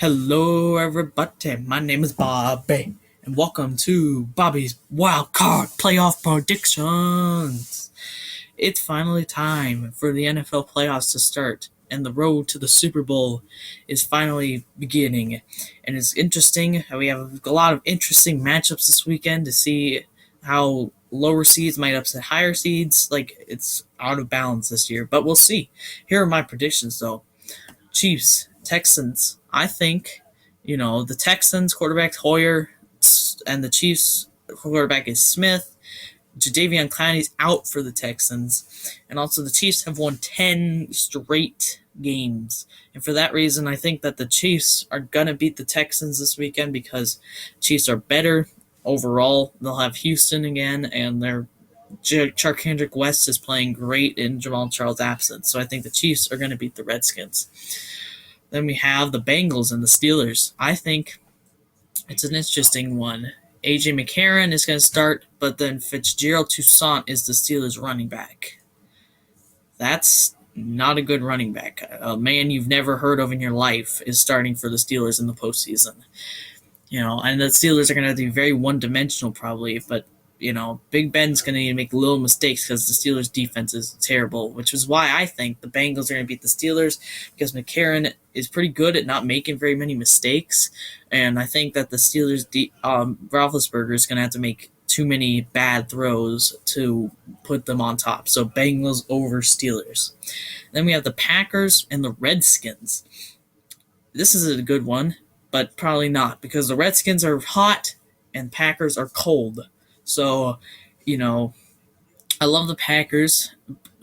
Hello, everybody. My name is Bobby, and welcome to Bobby's Wild Card Playoff Predictions. It's finally time for the NFL playoffs to start, and the road to the Super Bowl is finally beginning. And it's interesting how we have a lot of interesting matchups this weekend to see how lower seeds might upset higher seeds. Like, it's out of balance this year, but we'll see. Here are my predictions, though. Chiefs, Texans. I think, the Texans quarterback Hoyer and the Chiefs quarterback is Smith. Jadeveon Clowney's out for the Texans. And also the Chiefs have won 10 straight games. And for that reason, I think that the Chiefs are going to beat the Texans this weekend because Chiefs are better overall. They'll have Houston again, and their Charcandrick West is playing great in Jamal Charles' absence. So I think the Chiefs are going to beat the Redskins. Then we have the Bengals and the Steelers. I think it's an interesting one. A.J. McCarron is going to start, but then Fitzgerald Toussaint is the Steelers running back. That's not a good running back. A man you've never heard of in your life is starting for the Steelers in the postseason. And the Steelers are going to be very one-dimensional probably, but Big Ben's going to need to make little mistakes because the Steelers' defense is terrible, which is why I think the Bengals are going to beat the Steelers because McCarron is pretty good at not making very many mistakes, and I think that the Steelers' Roethlisberger is going to have to make too many bad throws to put them on top. So Bengals over Steelers. Then we have the Packers and the Redskins. This is a good one, but probably not because the Redskins are hot and Packers are cold. So, I love the Packers.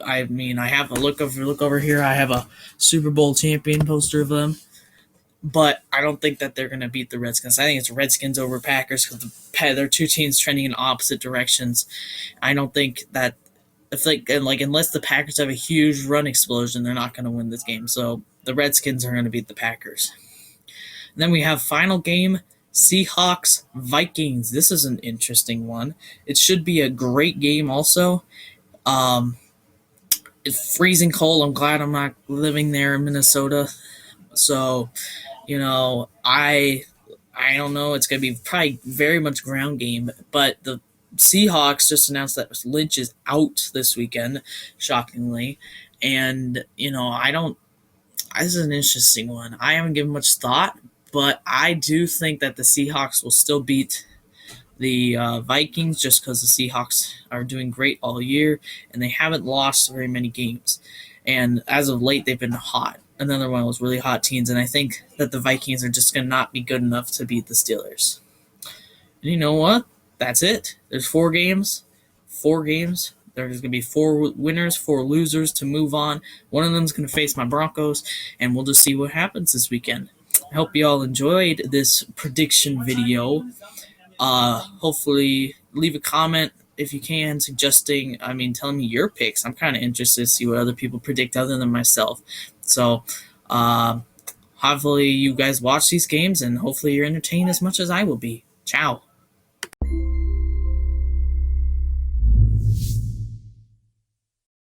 I mean, I have a look over here. I have a Super Bowl champion poster of them, but I don't think that they're going to beat the Redskins. I think it's Redskins over Packers because they're two teams trending in opposite directions. I don't think that unless the Packers have a huge run explosion, they're not going to win this game. So the Redskins are going to beat the Packers. And then we have final game. Seahawks, Vikings. This is an interesting one. It should be a great game also. It's freezing cold. I'm glad I'm not living there in Minnesota. So, I don't know. It's going to be probably very much ground game. But the Seahawks just announced that Lynch is out this weekend, shockingly. And, this is an interesting one. I haven't given much thought. But I do think that the Seahawks will still beat the Vikings just because the Seahawks are doing great all year and they haven't lost very many games. And as of late, they've been hot. Another one of those really hot teams. And I think that the Vikings are just going to not be good enough to beat the Steelers. And you know what? That's it. There's 4 games. There's going to be 4 winners, 4 losers to move on. One of them is going to face my Broncos, and we'll just see what happens this weekend. I hope you all enjoyed this prediction video. Hopefully, leave a comment if you can, telling me your picks. I'm kind of interested to see what other people predict other than myself. So, hopefully you guys watch these games, and hopefully you're entertained as much as I will be. Ciao.